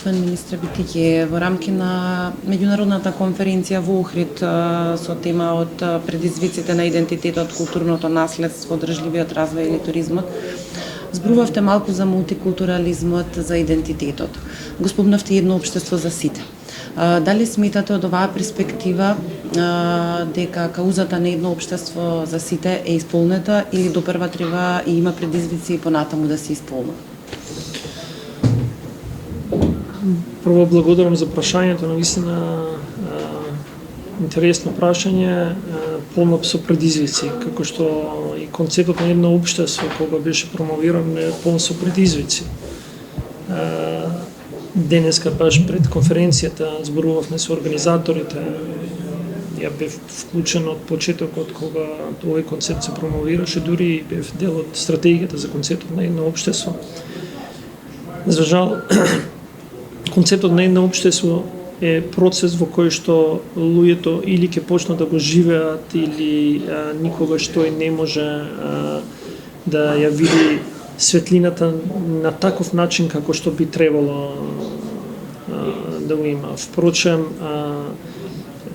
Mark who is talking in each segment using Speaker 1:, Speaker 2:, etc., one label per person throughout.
Speaker 1: Господин министре Битиќи, во рамки на меѓународната конференција во Охрид со тема од предизвиците на идентитетот, културното наследство, држливиот развој или туризмот, зборувавте малку за мултикултурализмот, за идентитетот. Го спомнавте едно општество за сите. Дали сметате од оваа перспектива дека каузата на едно општество за сите е исполнета или допрва треба и има предизвици и понатаму да се исполнува?
Speaker 2: Прво благодарам за прашањето, навистина интересно прашање, полно со предизвици, како што и концептот на едно општество кога беше промовиран е полно со предизвици. Денеска баш пред конференцијата зборувавме со организаторите. Ја бев вклучен од почетокот кога овој концепт се промовираше, дури бев дел од стратегијата за концептот на едно општество. За жал, концептот на едно општество е процес во кој што луѓето или ќе почнат да го живеат или никогаш тој не може да ја види светлината на таков начин како што би требало да го има. Впрочем,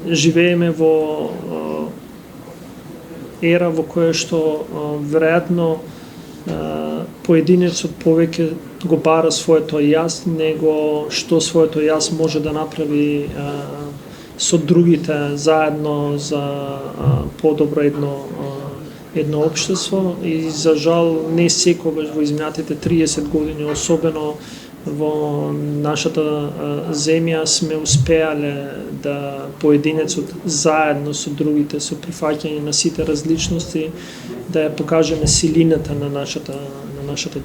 Speaker 2: живееме во ера во која што веројатно поединецот повеќе го бара своето јас, него што своето јас може да направи со другите заедно за подобро едно општество. И за жал не секогаш во изминатите 30 години, особено во нашата земја, сме успеале да поединецот заедно со другите, со прифаќање на сите различности, да ја покажеме силината на нашата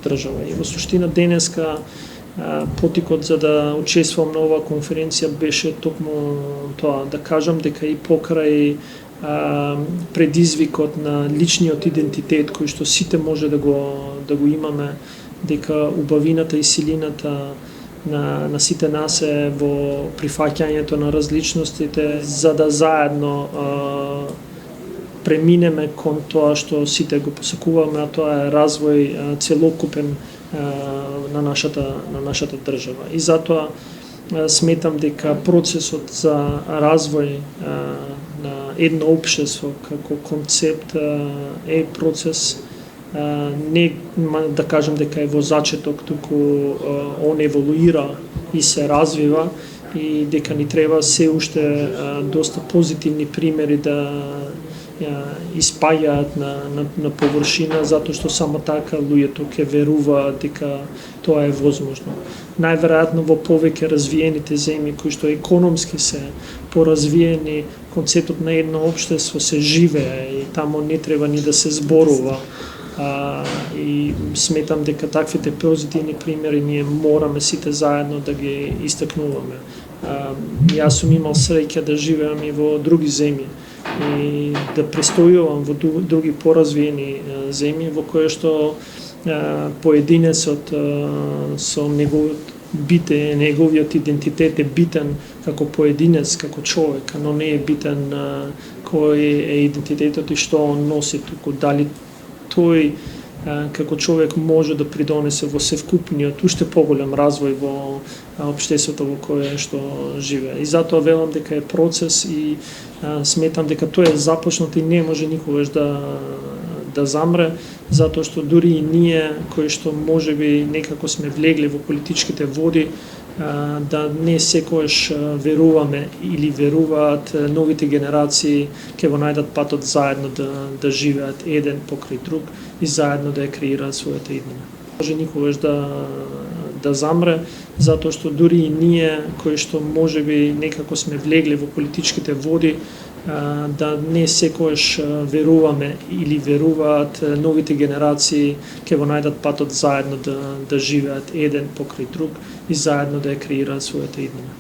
Speaker 2: држава. И во суштина денеска потикот за да учествувам на оваа конференција беше токму тоа, да кажам дека и покрај предизвикот на личниот идентитет кој што сите може да го имаме, дека убавината и силината на сите нас е во прифаќањето на различностите, за да заедно преминеме кон тоа што сите го посакуваме, а тоа е развој целокупен на нашата држава. И затоа сметам дека процесот за развој на едно општество како концепт е процес, не да кажем дека е во зачеток, туку он еволуира и се развива, и дека ни треба се уште доста позитивни примери да испаѓаат на површина, затоа што само така луѓето ќе веруваат дека тоа е возможно. Најверојатно во повеќе развиените земји кои што економски се поразвиени, концептот на едно општество се живее и тамо не треба ни да се зборува. И сметам дека таквите позитивни примери ние мораме сите заедно да ги истакнуваме. Јас сум имал среќа да живеам и во други земји и да престојувам во други поразвиени земји во кои што поединецот со неговиот идентитет е битен како поединец, како човек, но не е битен кој е идентитетот и што он носи, туку дали тој како човек може да придонесе во севкупниот уште поголем развој во општеството во кое што живее. И затоа велам дека е процес и сметам дека тој е започнат и не може никогаш да замре, затоа што дури и ние кои што можеби некако сме влегли во политичките води, да не секојаш веруваме или веруваат новите генерации ќе го најдат патот заедно да живеат еден покрај друг и заедно да ја креираат својата иднина. Може никогаш да замре, затоа што дури и ние кои што можеби некако сме влегли во политичките води, да не секојаш веруваме или веруваат новите генерации ќе го најдат патот заедно да живеат еден покрај друг и заедно да ја креираат својата иднина.